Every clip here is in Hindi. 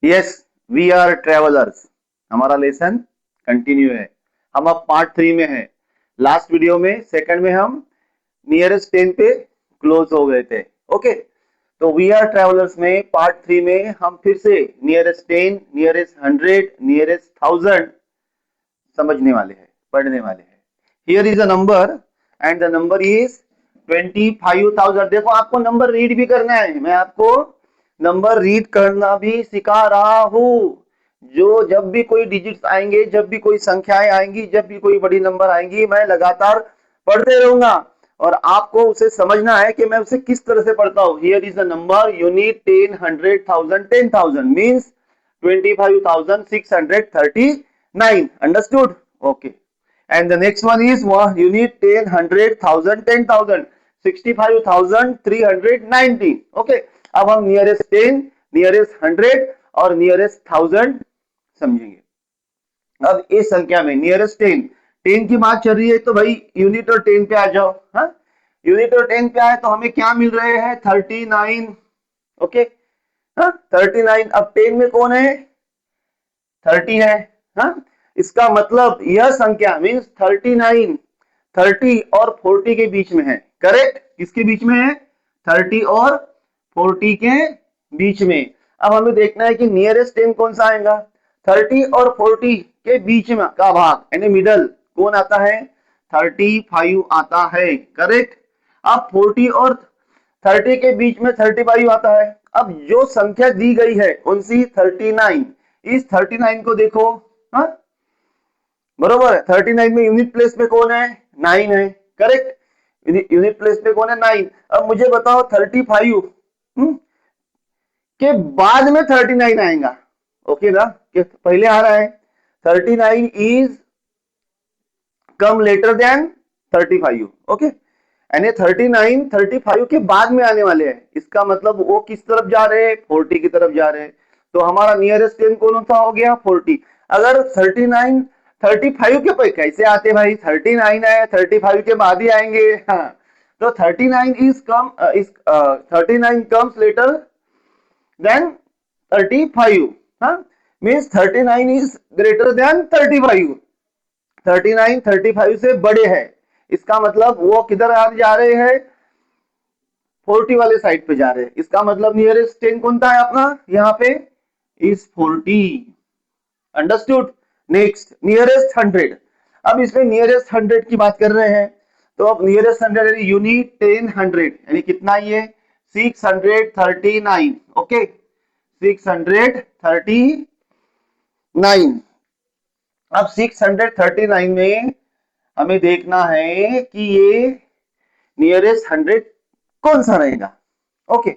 Yes, we are travellers. हमारा लेसन कंटिन्यू है। हम अब पार्ट 3 में हैं। लास्ट वीडियो में सेकंड में हम नियरेस्ट 10 पे क्लोज हो गए थे। ओके, तो वी आर ट्रेवलर्स में पार्ट 3 में हम फिर से नियरेस्ट 10, नियरेस्ट 100, नियरेस्ट 1000 समझने वाले हैं, पढ़ने वाले हैं। Here is a number and the number is 25,000। देखो, आपको नंबर रीड भी करना है। मैं आपको नंबर रीड करना भी सिखा रहा हूं। जो जब भी कोई डिजिट्स आएंगे, जब भी कोई संख्याएं आएंगी, जब भी कोई बड़ी नंबर आएंगी, मैं लगातार पढ़ते रहूंगा और आपको उसे समझना है कि मैं उसे किस तरह से पढ़ता हूं। Here is the number, you need 10, 100,000, 10,000 means 25,639। Understood? Okay. And the next one is you need 10, 100,000, 10,000, 65,390. Okay, अब हम नियरेस्ट 10, नियरेस्ट 100 और नियरेस्ट 1000 समझेंगे। अब इस संख्या में नियरेस्ट 10, 10 की बात चल रही है तो भाई यूनिट और 10 पे आ जाओ। हाँ, यूनिट और 10 पे आए तो हमें क्या मिल रहे हैं? 39। ओके, हाँ 39। अब 10 में कौन है? 30 है। हाँ, इसका मतलब यह संख्या मीन्स 39 30 और 40 के बीच में है। करेक्ट? किसके बीच में है? 30 और 40 के बीच में। अब हमें देखना है कि नियरेस्ट 10 कौन सा आएगा। 30 और 40 के बीच में का भाग यानी मिडल कौन आता है? 35 आता है। करेक्ट? अब 40 और 30 के बीच में 35 आता है। अब जो संख्या दी गई है उनसी 39, इस 39 को देखो। हाँ, बरोबर है। 39 में यूनिट प्लेस में कौन है? 9 है। करेक्ट? यूनिट प्लेस में कौन है? 9। अब मुझे बताओ 35 के बाद में 39 आएगा। ओके ना? कि पहले आ रहा है 39 is come later than 35। Okay, यानी 39 35 के बाद में आने वाले हैं। इसका मतलब वो किस तरफ जा रहे हैं? 40 की तरफ जा रहे हैं। तो हमारा नियरेस्ट 10 कौन सा हो गया? 40। अगर 39 35 के पे कैसे आते भाई? 39 है, 35 के बाद ही आएंगे। हाँ, तो 39 is come, 39 comes later than 35। हाँ, मीन्स 39 इज ग्रेटर देन 35। 39 35 से बड़े हैं। इसका मतलब वो किधर जा रहे हैं? 40 वाले साइड पे जा रहे हैं। इसका मतलब नियरेस्ट 10 कौन सा है अपना यहाँ पे? इज 40। अंडरस्टूड? Next nearest 100। अब इसमें नियरेस्ट 100 की बात कर रहे हैं। तो अब नियरेस्ट 100 यानी यूनिट 10 100 यानी कितना? ये 639। ओके, 639। अब 639 में हमें देखना है कि ये नियरेस्ट 100 कौन सा रहेगा। ओके,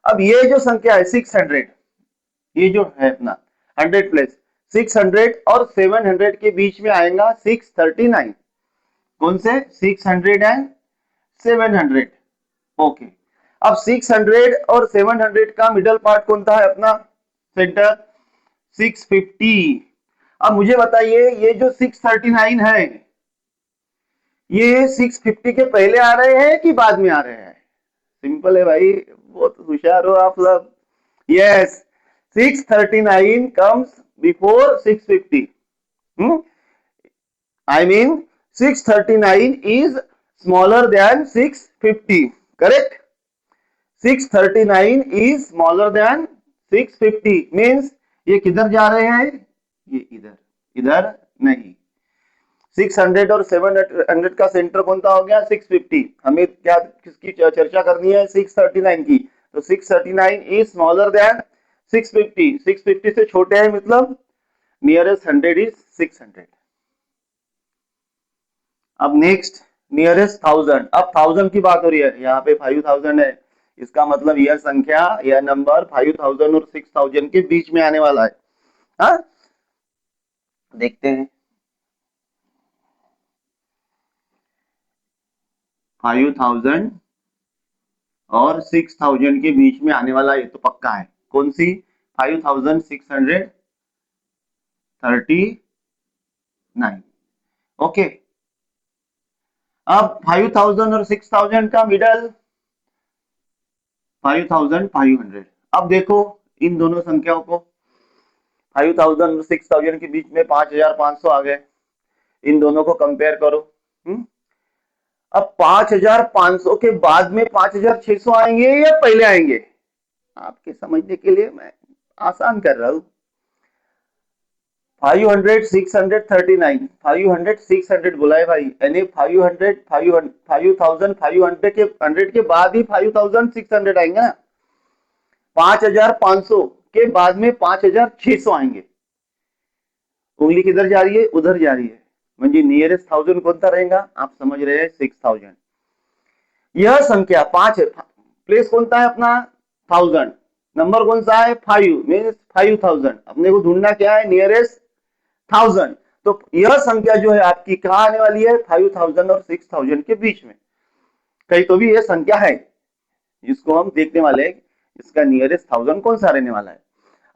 अब ये जो संख्या है 600, ये जो है अपना 100 प्लस 600 और 700 के बीच में आएगा 639। कौन से? 600 एंड 700। ओके, अब 600 और 700 का मिडल पार्ट कौन सा है अपना? सेंटर 650। अब मुझे बताइए ये जो 639 है ये 650 के पहले आ रहे हैं कि बाद में आ रहे हैं? सिंपल है भाई, बहुत होशियार हो आप सब। Yes, 639 comes before 650। I mean 639 is smaller than 650. Correct? 639 is smaller than 650 means ये किधर जा रहे हैं? ये इधर, इधर नहीं। 600 और 700 का सेंटर कौन सा हो गया? 650। हमें क्या किसकी चर्चा करनी है? 639 की। तो 639 इज स्मॉलर देन 650। 650 से छोटे हैं मतलब नियरेस्ट 100 इज 600। अब नेक्स्ट नियरेस्ट 1000। अब 1000 की बात हो रही है। यहाँ पे 5000 है। इसका मतलब यह संख्या, यह नंबर 5000 और 6000 के बीच में आने वाला है। हाँ, देखते हैं। 5000 और 6000 के बीच में आने वाला ये तो पक्का है। कौन सी? 5639। ओके, अब 5000 और 6000 का मिडल 5500। अब देखो इन दोनों संख्याओं को, 5000 और 6000 के बीच में 5500 आ गए। इन दोनों को कंपेयर करो। अब 5500 के बाद में 5600 आएंगे या पहले आएंगे? आपके समझने के लिए मैं आसान कर रहा हूं। 500 639 500 600 बोला है भाई, यानी 500 5500 के 100 के बाद ही 5600 आएंगे ना। 5500 के बाद में 5600 आएंगे। उंगली किधर जा रही है? उधर जा रही है, म्हणजे नियरेस्ट 1000 कोणता रहेगा? आप समझ रहे हैं, 6000। यह संख्या 5 है, प्लेस कौन सा है अपना? 1000। नंबर कौन सा है? 5 मीन्स 5000। अपने को ढूंढना क्या है? नियरेस्ट 1000। तो यह संख्या जो है आपकी कहां आने वाली है? 5000 और 6000 के बीच में कहीं तो भी यह संख्या है, जिसको हम देखने वाले हैं इसका नियरेस्ट 1000 कौन सा रहने वाला है।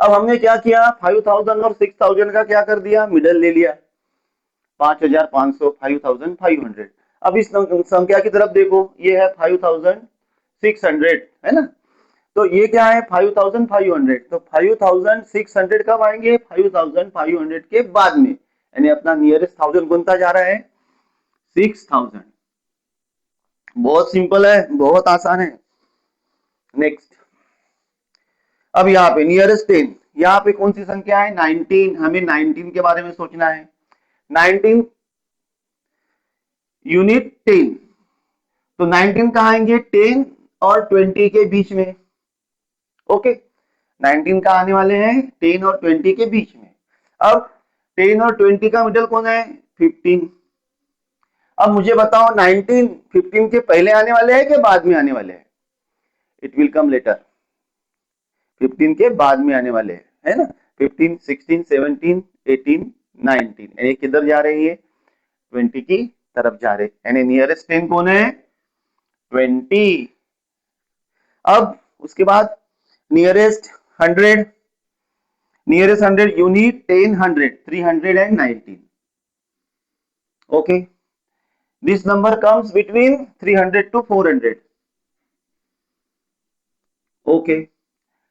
अब हमने क्या किया? 5000 और 6000 का क्या कर दिया? मिडल ले लिया। 5500 5500। अब इस संख्या की तरफ देखो, ये है 5600, है ना। तो ये क्या है? 5500। तो 5600 कब आएंगे? 5500 के बाद में, यानी अपना नियरेस्ट 1000 कौन सा जा रहा है? 6000। बहुत सिंपल है, बहुत आसान है। नेक्स्ट, अब यहाँ पे नियरेस्ट 10, यहाँ पे कौन सी संख्या है? 19। हमें 19 के बारे में सोचना है। 19 यूनिट 10, तो 19 कहाँ आएंगे? 10 और 20 के बीच में। ओके, 19 का आने वाले हैं 10 और 20 के बीच में। अब 10 और 20 का मिडल कौन है? 15। अब मुझे बताओ 19 15 के पहले आने वाले हैं कि बाद में आने वाले हैं? It will come later. 15 के बाद में आने वाले हैं, है ना। 15 16 17 18 19, यानी किधर जा रही है? 20 की तरफ जा रहे, यानी नियरेस्ट 10 कौन है? 20। अब उसके बाद nearest 100, nearest 100 unit 10 100 319। Okay, this number comes between 300 to 400। Okay,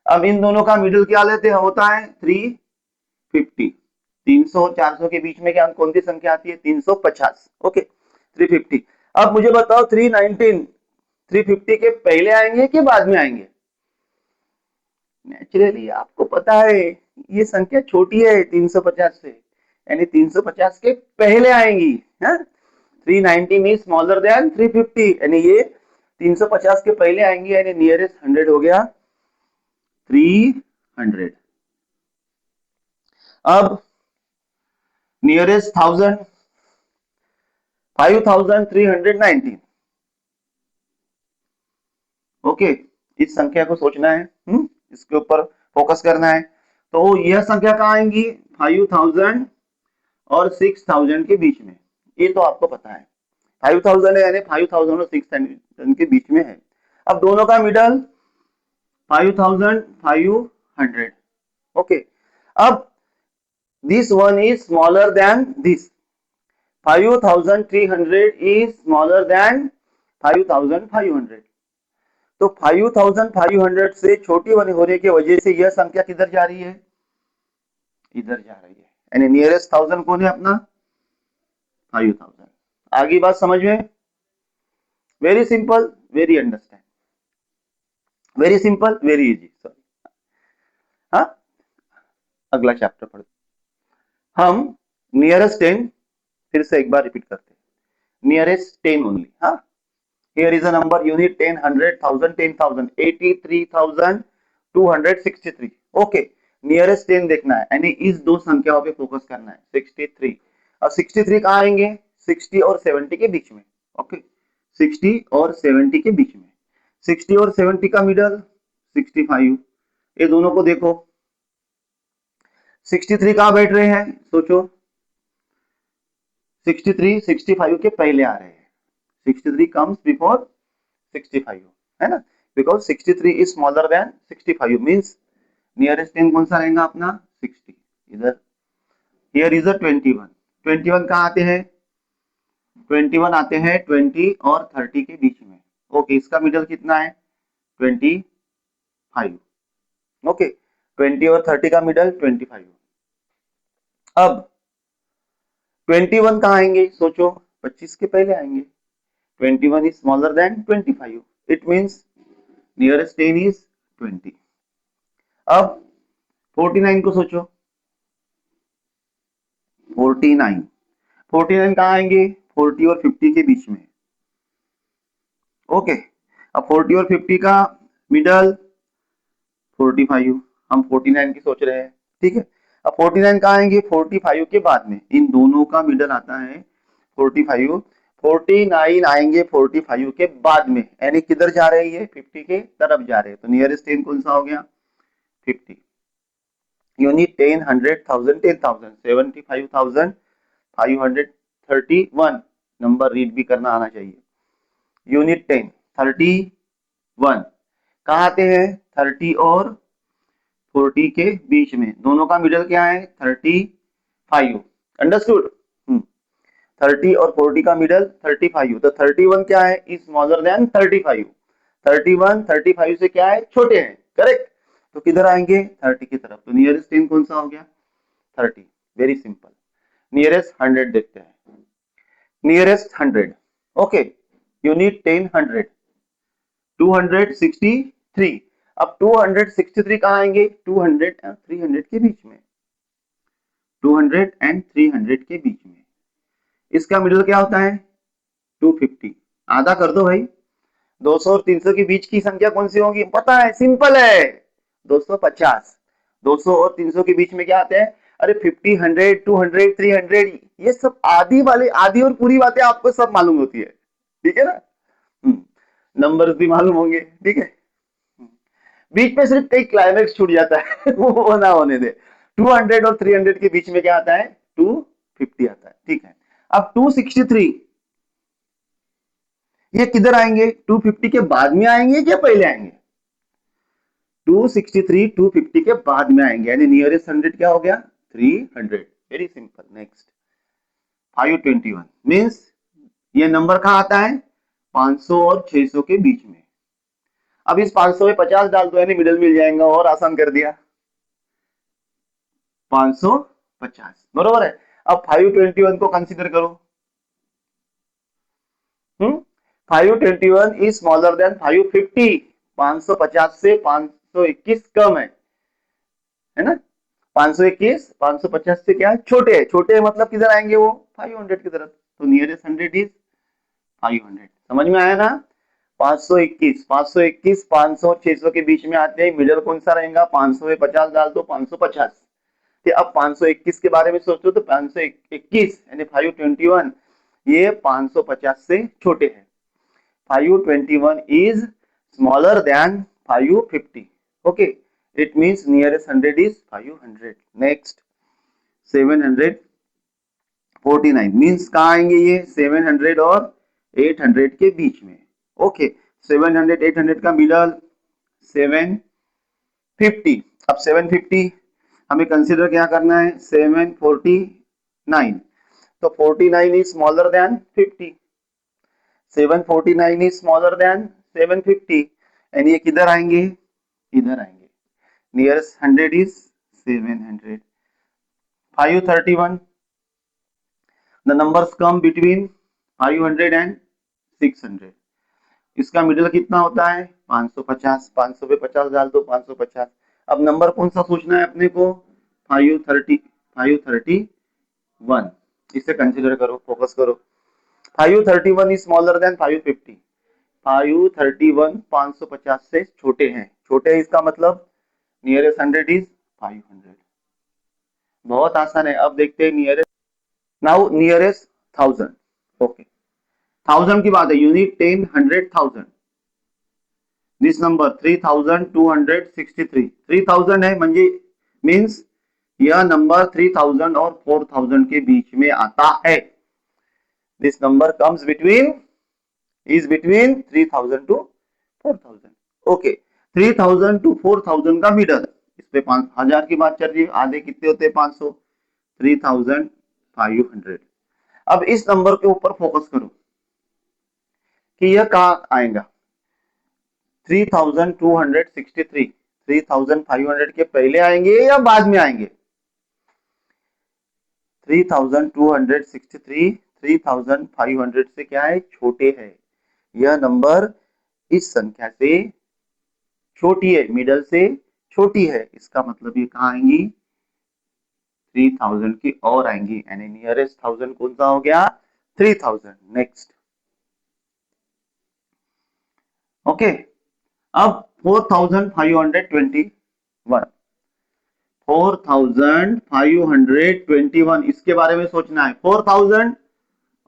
अब इन दोनों का मिडिल क्या लेते हैं? होता है 350। 300 और 400 के बीच में क्या कौन सी संख्या आती है? 350। ओके, 350। अब मुझे बताओ 319 350 के पहले आएंगे कि बाद में आएंगे? नेचुरली आपको पता है ये संख्या छोटी है 350 से, यानी 350 के पहले आएंगी। 319 इज स्मॉलर देन 350, यानी ये 350 के पहले आएंगी, यानी नियरेस्ट 100 हो गया 300। अब नियरेस्ट 1000 5319। ओके, इस संख्या को सोचना है, इसके ऊपर फोकस करना है। तो यह संख्या कहाँ आएंगी? 5000 और 6000 के बीच में, ये तो आपको पता है। 5000 है, यानी 5000 और 6000 के बीच में है। अब दोनों का मिडल 5500। ओके, अब this one is smaller than this। 5300 is smaller than 5500। तो 5500 से छोटी होने की वजह से यह संख्या किधर जा रही है? इधर जा रही है, यानी नियरेस्ट 1000 कौन है अपना? 5000। आगे बात समझ में? Very simple, very understand, very simple, very easy. Sorry, हाँ, अगला चैप्टर पढ़ते हम। नियरेस्ट 10 फिर से एक बार रिपीट करते हैं। Nearest 10 only. हाँ, here is a number unit 10 100 1000 10000 83263। Okay, nearest 10 देखना है, यानी इस दो संख्याओं पे फोकस करना है। 63, अब 63 कहाँ आएंगे? 60 और 70 के बीच में। ओके, 60 और 70 के बीच में। 60 और 70 का मिडल 65। ये दोनों को देखो, 63 कहाँ बैठ रहे हैं? सोचो, 63 65 के पहले आ रहे हैं। 63 comes before 65, है ना, because 63 is smaller than 65 means nearest 10 कौन सा रहेगा अपना? 60। इधर here is a 21। 21 कहाँ आते हैं? 21 आते हैं 20 और 30 के बीच में। ओके, इसका मिडल कितना है? 25। ओके, 20 और 30 का मिडल 25। अब 21 कहाँ आएंगे सोचो, 25 के पहले आएंगे। 21 is smaller than 25, it means nearest 10 is 20। अब 49 को सोचो, 49 कहाँ आएंगे, 40 और 50 के बीच में। ओके, अब 40 और 50 का मिडल 45, हम 49 की सोच रहे हैं, ठीक है। अब 49 कहाँ आएंगे, 45 के बाद में, इन दोनों का मिडल आता है 45। 49 आएंगे 45 के बाद में, यानी किधर जा रहे हैं, 50 के तरफ जा रहे हैं। तो नियरेस्ट 10 कौन सा हो गया, 50। यूनिट 10, 100, 1000, 10,000, 75,531 नंबर रीड भी करना आना चाहिए। यूनिट 10, 31 कहाँ आते हैं, 30 और 40 के बीच में, दोनों का मिडल क्या है, 35। अंडरस्टूड। 30 और 40 का मिडल 35, तो 31 क्या है, इज स्मॉलर देन 35। 31 35 से क्या है, छोटे हैं, करेक्ट। तो किधर आएंगे, 30 की तरफ। तो नियरेस्ट 10 कौन सा हो गया, 30। Very simple. नियरेस्ट 100 देखते हैं, नियरेस्ट 100। Okay, unit 10, 100, 263। अब 263 कहाँ आएंगे, 200 और 300 के बीच में, 200 एंड 300 के बीच में। इसका मिडल क्या होता है, 250। आधा कर दो भाई, 200 और 300 के बीच की संख्या कौन सी होगी, पता है, सिंपल है, 250। 200 और 300 के बीच में क्या आते हैं, अरे 50, 100, 200, 300, ये सब आधी वाले, आधी और पूरी बातें आपको सब मालूम होती है, ठीक है ना। नंबर्स भी मालूम होंगे, ठीक है। बीच में सिर्फ एक क्लाइमेक्स छूट जाता है वो ना होने दे। 200 और 300 के बीच में क्या आता है, 250 आता है, ठीक है। अब 263 ये किधर आएंगे, 250 के बाद में आएंगे क्या पहले आएंगे, 263 250 के बाद में आएंगे, यानी नियरेस्ट 100 क्या हो गया, 300। Very simple. नेक्स्ट 521 मींस ये नंबर कहाँ आता है, 500 और 600 के बीच में। अब इस 500 में 50 डाल दो, यानी मिडल मिल जाएगा, और आसान कर दिया, 550 बरोबर है। अब 521 को कंसीडर करो। 521 इज स्मॉलर देन 550। 550 से 521 कम है ना। 521 550 से क्या है, छोटे है, छोटे मतलब किधर आएंगे वो, 500 की तरफ। तो नियरेस्ट 100 इज 500। समझ में आया ना। 521 521 500 600 के बीच में आते हैं, मिडल कौन सा रहेगा, 500 में 50 डाल दो, 550। अब 521 के बारे में सोचो तो 521 यानी 521 ये 550 से छोटे हैं। 521 is smaller than 550. Okay, it means nearest 100 is 500. Next 749 means कहाँ आएंगे ये, 700 और 800 के बीच में। ओके, 700 800 का मिडल 750। अब 750 हमें कंसीडर क्या करना है, 749। तो 49 is smaller than 50, 749 is smaller than 750 and ये किधर आएंगे, इधर आएंगे। Nearest 100 is 700। 531 the numbers come between 500 and 600। इसका मिडिल कितना होता है, 550। 500 पे 50 डाल दो, 550। अब नंबर कौन सा सोचना है अपने को, 531। इसे कंसीडर करो, फोकस करो। 531 is smaller than 550। 531 550 से छोटे हैं, छोटे हैं इसका मतलब नियरेस्ट 100 इज 500। बहुत आसान है। अब देखते हैं नियरेस्ट। Now nearest 1000। ओके, 1000 की बात है, यूनिट 10 100 1000। This number 3263। 3000 है म्हणजे मीन्स यह नंबर 3000 और 4000 के बीच में आता है। This number comes between is between 3000 to 4000। Okay, 3000 to 4000 का मिडल, इस पे 5000 की बात चल रही है, आधे कितने होते हैं, 500, 3500। अब इस नंबर के ऊपर फोकस करो कि यह कहां आएगा, 3263 3500 के पहले आएंगे या बाद में आएंगे। 3263 3500 से क्या है, छोटे है। यह नंबर इस संख्या से छोटी है, मिडल से छोटी है, इसका मतलब ये कहाँ आएंगी, 3000 की और आएंगी, यानी नियरेस्ट 1000 कौन सा हो गया, 3000। Next, okay. अब 4521, 4521 इसके बारे में सोचना है। 4000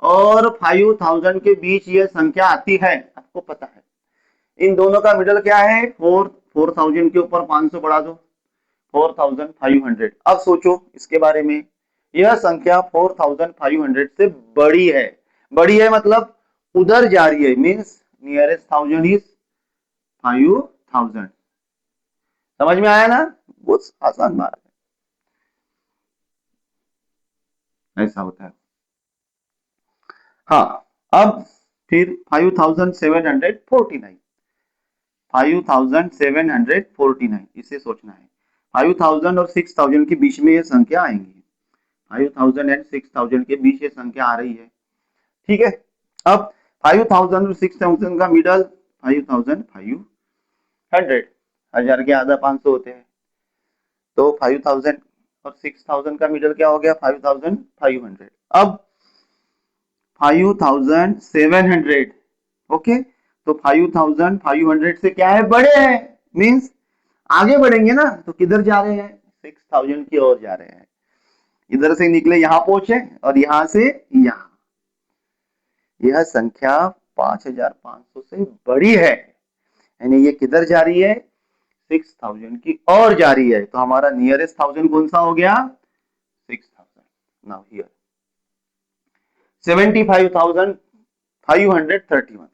और 5000 के बीच ये संख्या आती है, आपको पता है। इन दोनों का मिडल क्या है, 4000 के ऊपर 500 बढ़ा दो, 4500। अब सोचो इसके बारे में, यह संख्या 4500 से बड़ी है। बड़ी है मतलब उधर जा रही है, मीन्स नियरेस्ट 1000 इज 5000। समझ में आया ना, बहुत आसान बात है, ऐसा होता है। हाँ, अब फिर 5749, 5749 इसे सोचना है। 5000 और 6000 के बीच में ये संख्या आएंगी, 5000 एंड 6000 के बीच ये संख्या आ रही है, ठीक है। अब 5000 और 6000 का मिडल 5500, 1000 के आधा 500 होते हैं, तो 5000 और 6000 का मिडल क्या हो गया, 5500। अब 5700, ओके, तो 5500 से क्या है, बड़े हैं, मीन्स आगे बढ़ेंगे ना, तो किधर जा रहे हैं, 6000 की ओर जा रहे हैं। इधर से निकले यहां पहुंचे और यहां से यहां, यह संख्या 5500 से बड़ी है, यानी ये किधर जा रही है, 6000 की ओर जा रही है। तो हमारा नियरेस्ट 1000 कौन सा हो गया, 6000। नाउ हियर 75531,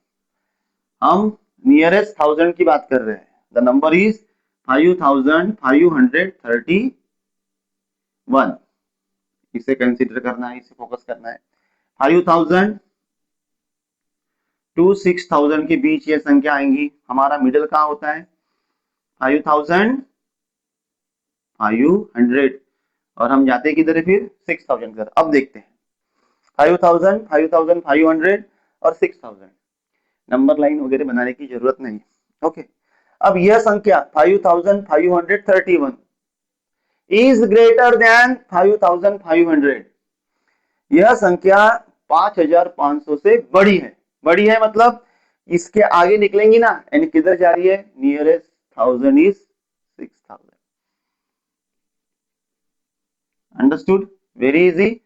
हम नियरेस्ट 1000 की बात कर रहे हैं। द नंबर इज 5531, इसे कंसीडर करना है, इसे फोकस करना है। 5000 टू 6000 के बीच ये संख्या आएंगी, हमारा मिडिल कहाँ होता है, 5500, और हम जाते हैं किधर है फिर, 6000 कर। अब देखते हैं 5000, 5500 और 6000, नंबर लाइन वगैरह बनाने की जरूरत नहीं, ओके। अब यह संख्या 5531 इज ग्रेटर देन 5500, यह संख्या 5500 से बड़ी है। बड़ी है मतलब इसके आगे निकलेंगी ना, यानी किधर जा रही है, nearest 1000 is 6000। Understood, very easy,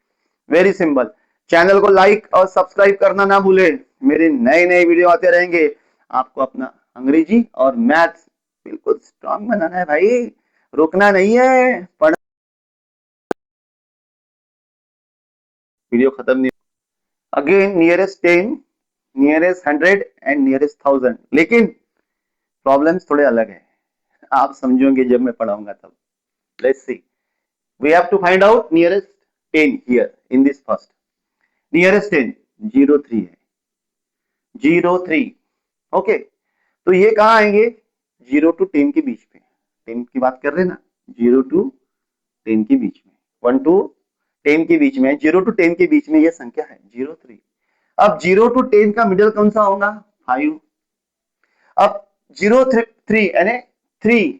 very simple. Channel को लाइक और सब्सक्राइब करना ना भूले, मेरे नए नए वीडियो आते रहेंगे। आपको अपना अंग्रेजी और मैथ्स बिल्कुल स्ट्रांग बनाना है भाई, रुकना नहीं है, पढ़ वीडियो खत्म नहीं। Again nearest 10, nearest 100 and nearest 1000, लेकिन प्रॉब्लम्स थोड़े अलग है, आप समझोगे जब मैं पढ़ाऊंगा तब। Let's see, we have to find out nearest 10 here in this first. Nearest 10 03 है, 03, ओके। तो ये कहाँ आएंगे, 0 टू 10 के बीच में, 10 की बात कर रहे हैं ना, 0 टू 10 के बीच में, 1 टू 10 के बीच में, 0 टू 10 के बीच में ये संख्या है 03। अब 0 टू 10 का मिडिल कौन सा होगा, 5। अब 03 यानी 3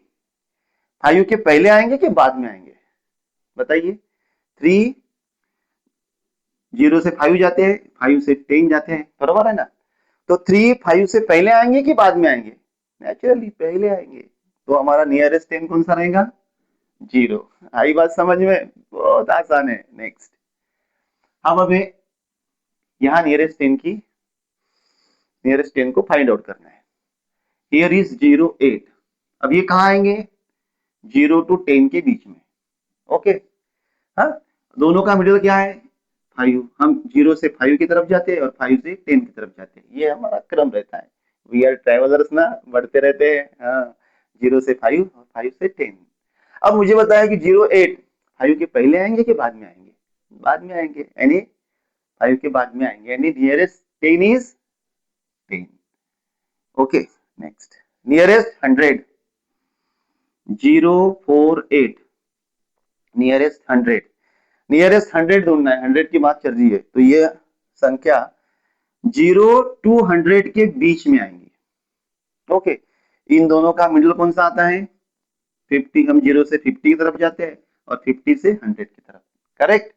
5 के पहले आएंगे कि बाद में आएंगे, बताइए। 3 0 से 5 जाते हैं, 5 से 10 जाते हैं, बराबर है ना। तो 3 5 से पहले आएंगे कि बाद में आएंगे, नेचुरली पहले आएंगे। तो हमारा नियरेस्ट 10 कौन सा रहेगा, 0। आई बात समझ में, बहुत आसान है। नेक्स्ट, अब हमें यहाँ नियरेस्ट 10 को फाइंड आउट करना है। Here is 08। अब ये कहाँ आएंगे, 0 टू 10 के बीच में, ओके। हाँ, दोनों का मिडिल क्या है, 5। हम 0 से 5 की तरफ जाते हैं और 5 से 10 की तरफ जाते हैं, ये हमारा क्रम रहता है। वी आर ट्रेवलर्स ना, बढ़ते रहते हैं। हाँ, 0 से 5 और 5 से 10। अब मुझे बताया कि 08 5 के पहले आएंगे कि बाद में आएंगे, बाद में आएंगे, यानी 5 के बाद में आएंगे, यानी nearest 10 is 10, okay. Next, nearest 100, 048, nearest 100। Nearest 100 ढूंढना है, 100 की बात चल रही है, तो ये संख्या 0 to 100 के बीच में आएंगी। ओके, इन दोनों का मिडिल कौन सा आता है? 50। हम 0 से 50 की तरफ जाते हैं और 50 से 100 की तरफ, करेक्ट।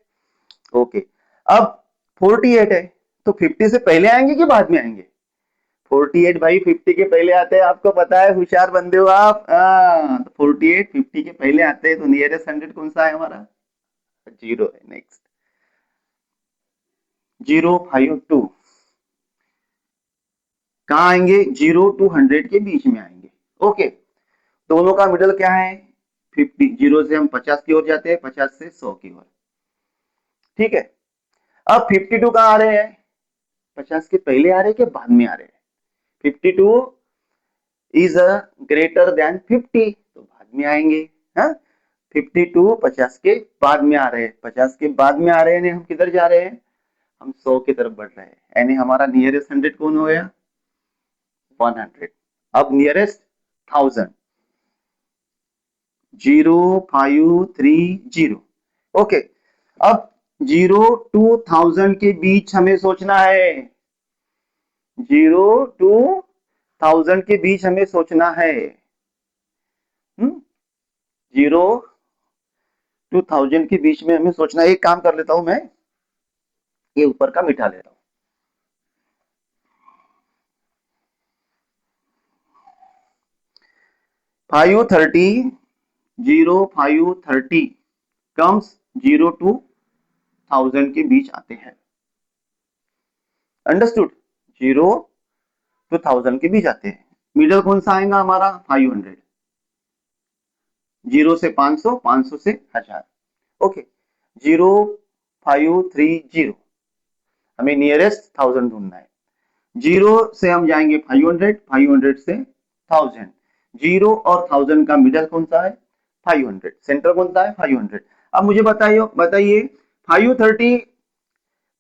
ओके, अब 48 है, तो 50 से पहले आएंगे कि बाद में आएंगे? 48 भाई 50 के पहले आते हैं, आपको पता है, होशियार बंदे हो आप। तो 48 50 के पहले आते हैं, तो नियरेस्ट 100 कौन सा है हमारा? 0 है। नेक्स्ट 052 कहाँ आएंगे? 0 to 100 के बीच में आएंगे। ओके, दोनों का मिडल क्या है? 50। 0 से हम 50 की ओर जाते हैं, 50 से 100 की ओर, ठीक है। अब 52 कहाँ आ रहे हैं? 50 के पहले आ रहे हैं कि बाद में आ रहे हैं? 52 इज ग्रेटर देन 50, तो बाद में आएंगे। हाँ, 52 50 के बाद में आ रहे हैं, 50 के बाद में आ रहे हैं, हम किधर जा रहे हैं? हम 100 की तरफ बढ़ रहे हैं, यानी हमारा नियरेस्ट 100 कौन हो गया? 100। अब नियरेस्ट 1000, 0530। ओके, अब 0 to 1000 के बीच हमें सोचना है, 0 to 1000 के बीच हमें सोचना है। 0 to 1000 के बीच में हमें सोचना है। एक काम कर लेता हूं मैं, ये ऊपर का मिटा लेता हूं। 530, 0530 कम्स 0 to 1000 के बीच आते हैं। अंडरस्टूड? 0 to 1000 के बीच आते हैं। मिडल कौन सा आएगा हमारा? 500। 0 से 500, 500 से 1000। ओके, 0530 हमें नियरेस्ट 1000 ढूंढना है। 0 से हम जाएंगे 500, 500 से 1000। 0 और 1000 का मिडल कौन सा है? 500। सेंटर कौन सा है? 500। अब मुझे बताइए 530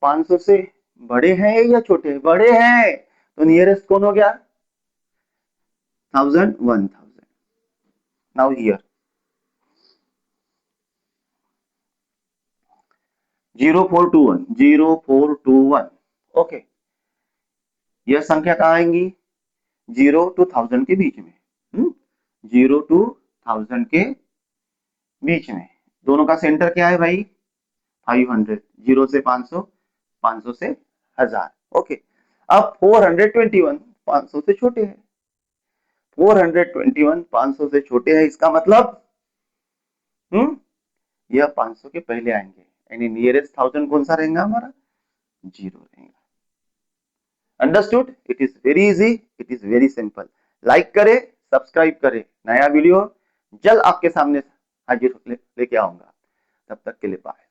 500 से बड़े हैं या छोटे हैं? बड़े हैं, तो नियरेस्ट कौन हो गया? 1000, 1000। Now here 0421, 0421। ओके, यह संख्या कहाँ आएंगी? 0 to 1000 के बीच में। 0 to 1000 के बीच में। दोनों का सेंटर क्या है भाई? 500। 0 से 500, 500 से 1000। ओके, अब 421 500 से छोटे हैं। 421 500 से छोटे हैं, इसका मतलब यह 500 के पहले आएंगे, यानी नियरेस्ट 1000 कौन सा रहेगा हमारा? 0 रहेगा। Understood? It is very easy, it is very simple. Like करें, सब्सक्राइब करें, नया वीडियो जल्द आपके सामने हाजिर लेके आऊंगा। तब तक के लिए बाय।